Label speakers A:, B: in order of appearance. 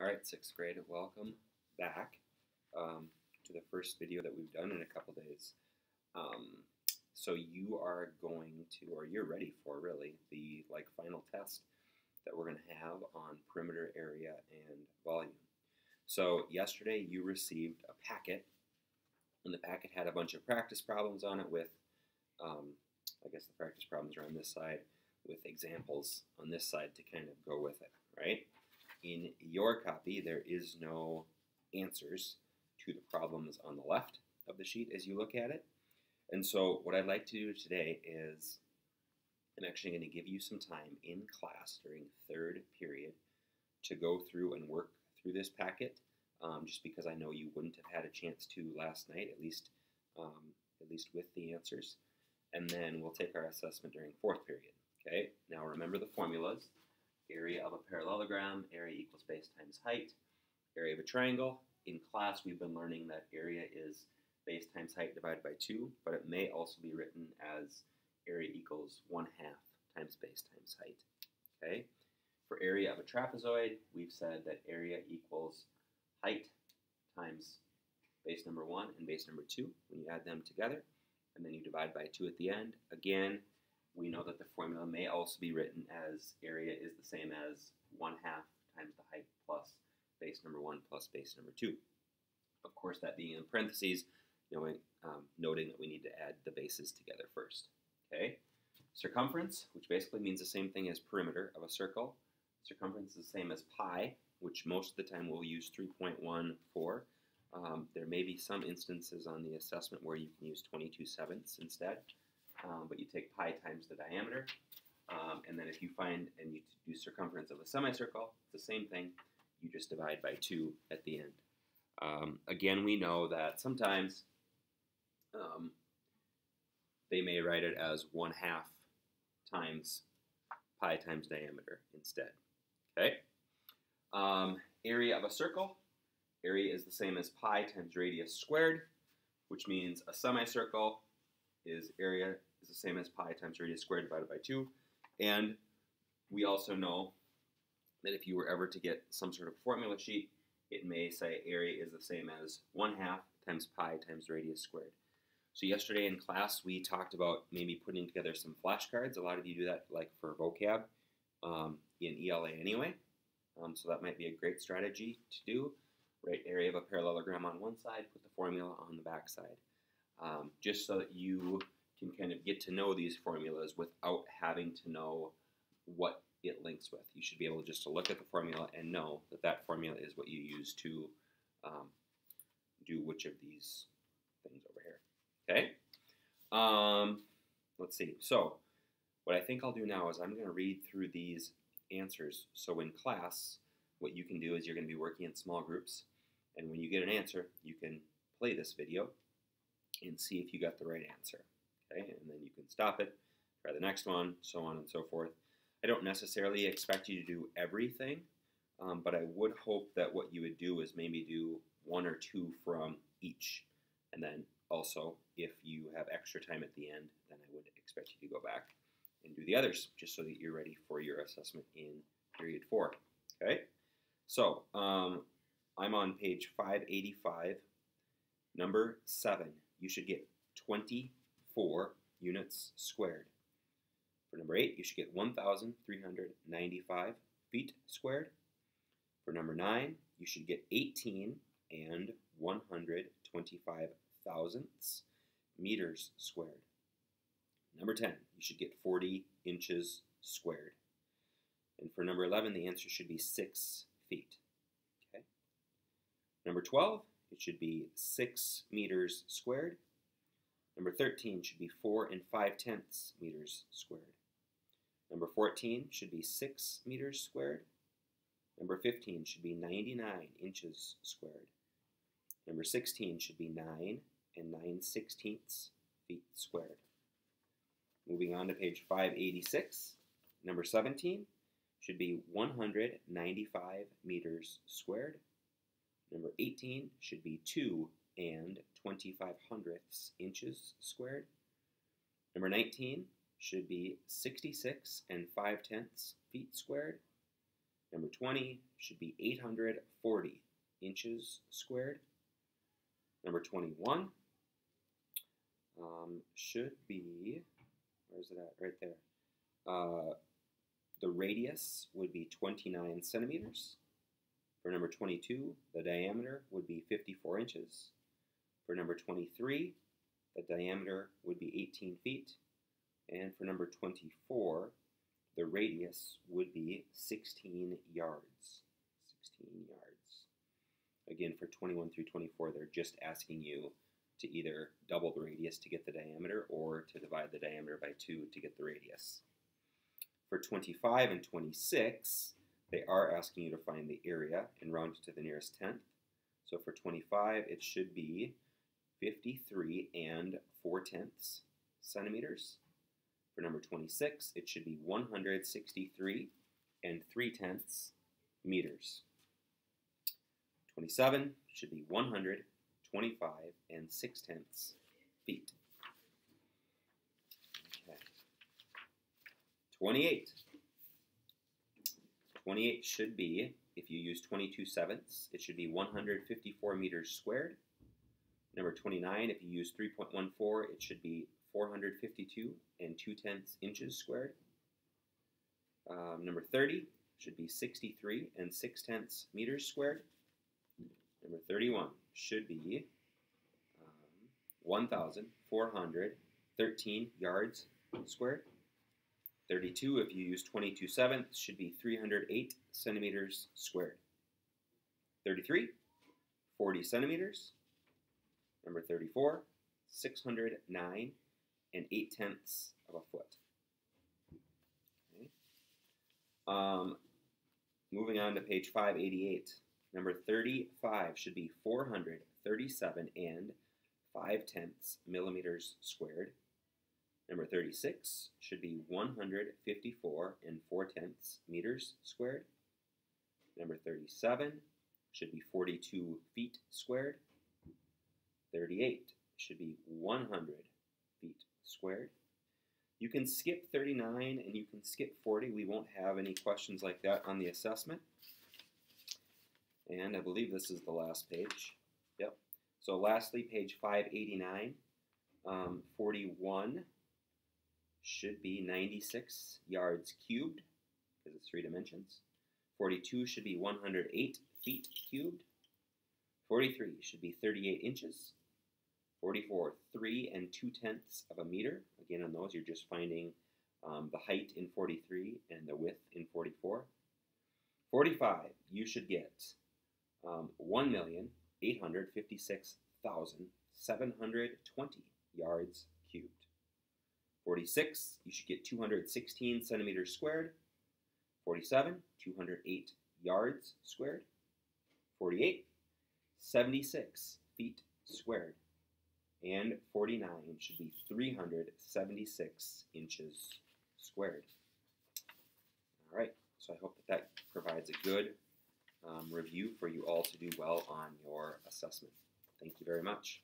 A: All right, sixth grade, welcome back to the first video that we've done in a couple days. So you are going to, or you're ready for really, the final test that we're going to have on perimeter area and volume. So yesterday you received a packet, and the packet had a bunch of practice problems on it with, I guess the practice problems are on this side, with examples on this side to kind of go with it, right? In your copy, there is no answers to the problems on the left of the sheet as you look at it. And so what I'd like to do today is I'm actually going to give you some time in class during third period to go through and work through this packet, just because I know you wouldn't have had a chance to last night, at least with the answers. And then we'll take our assessment during fourth period. Okay, now remember the formulas. Area of a parallelogram, area equals base times height. Area of a triangle. In class, we've been learning that area is base times height divided by 2, but it may also be written as area equals 1/2 times base times height. Okay. For area of a trapezoid, we've said that area equals height times base number 1 and base number 2 when you add them together, and then you divide by 2 at the end. Again, we know that the formula may also be written as area is the same as 1/2 times the height plus base number 1 plus base number 2. Of course, that being in parentheses, noting that we need to add the bases together first. Okay. Circumference, which basically means the same thing as perimeter of a circle. Circumference is the same as pi, which most of the time we'll use 3.14. There may be some instances on the assessment where you can use 22/7 instead. But you take pi times the diameter, and then if you find and you do circumference of a semicircle, it's the same thing. You just divide by 2 at the end. Again, we know that sometimes they may write it as 1/2 times pi times diameter instead. Okay. Area of a circle. Area is the same as pi times radius squared, which means a semicircle is area is the same as pi times radius squared divided by 2. And we also know that if you were ever to get some sort of formula sheet, it may say area is the same as 1/2 times pi times radius squared. So yesterday in class, we talked about maybe putting together some flashcards. A lot of you do that like for vocab in ELA anyway. So that might be a great strategy to do. Write area of a parallelogram on one side, put the formula on the back side. Just so that you can kind of get to know these formulas without having to know what it links with. You should be able just to look at the formula and know that that formula is what you use to do which of these things over here. Okay? Let's see. So what I think I'll do now is I'm going to read through these answers. So in class, what you can do is you're going to be working in small groups, and when you get an answer, you can play this video and see if you got the right answer. Okay, and then you can stop it, try the next one, so on and so forth. I don't necessarily expect you to do everything, but I would hope that what you would do is maybe do 1 or 2 from each. And then also, if you have extra time at the end, then I would expect you to go back and do the others, just so that you're ready for your assessment in period 4. Okay, so I'm on page 585, number 7. You should get 24 units squared. For number 8, you should get 1,395 feet squared. For number 9, you should get 18 and 125 thousandths meters squared. Number 10, you should get 40 inches squared. And for number 11, the answer should be 6 feet. Okay. Number 12, it should be 6 meters squared. Number 13 should be 4 5/10 meters squared. Number 14 should be 6 meters squared. Number 15 should be 99 inches squared. Number 16 should be 9 9/16 feet squared. Moving on to page 586, number 17 should be 195 meters squared. Number 18 should be 2 25/100 inches squared. Number 19 should be 66 5/10 feet squared. Number 20 should be 840 inches squared. Number 21 should be, where's it at? Right there. The radius would be 29 centimeters. For number 22, the diameter would be 54 inches. For number 23, the diameter would be 18 feet. And for number 24, the radius would be 16 yards. 16 yards. Again, for 21 through 24, they're just asking you to either double the radius to get the diameter or to divide the diameter by 2 to get the radius. For 25 and 26, they are asking you to find the area and round it to the nearest tenth. So for 25, it should be 53 and 4/10 centimeters. For number 26, it should be 163 and 3/10 meters. 27 should be 125 and 6/10 feet. Okay. 28. 28 should be, if you use 22/7, it should be 154 meters squared. Number 29, if you use 3.14, it should be 452 and 2/10 inches squared. Number 30 should be 63 and 6/10 meters squared. Number 31 should be 1,413 yards squared. 32, if you use 22/7, should be 308 centimeters squared. 33, 40 centimeters. Number 34, 609 and 8/10 of a foot. Okay. Moving on to page 588. Number 35 should be 437 and 5/10 millimeters squared. Number 36 should be 154 and 4/10 meters squared. Number 37 should be 42 feet squared. 38 should be 100 feet squared. You can skip 39 and you can skip 40. We won't have any questions like that on the assessment. And I believe this is the last page. Yep. So lastly, page 589, 41 should be 96 yards cubed, because it's 3 dimensions. 42 should be 108 feet cubed. 43 should be 38 inches. 44, 3 2/10 of a meter. Again, on those, you're just finding the height in 43 and the width in 44. 45, you should get 1,856,720 yards cubed. 46, you should get 216 centimeters squared. 47, 208 yards squared. 48, 76 feet squared. And 49 should be 376 inches squared. All right, so I hope that provides a good review for you all to do well on your assessment. Thank you very much.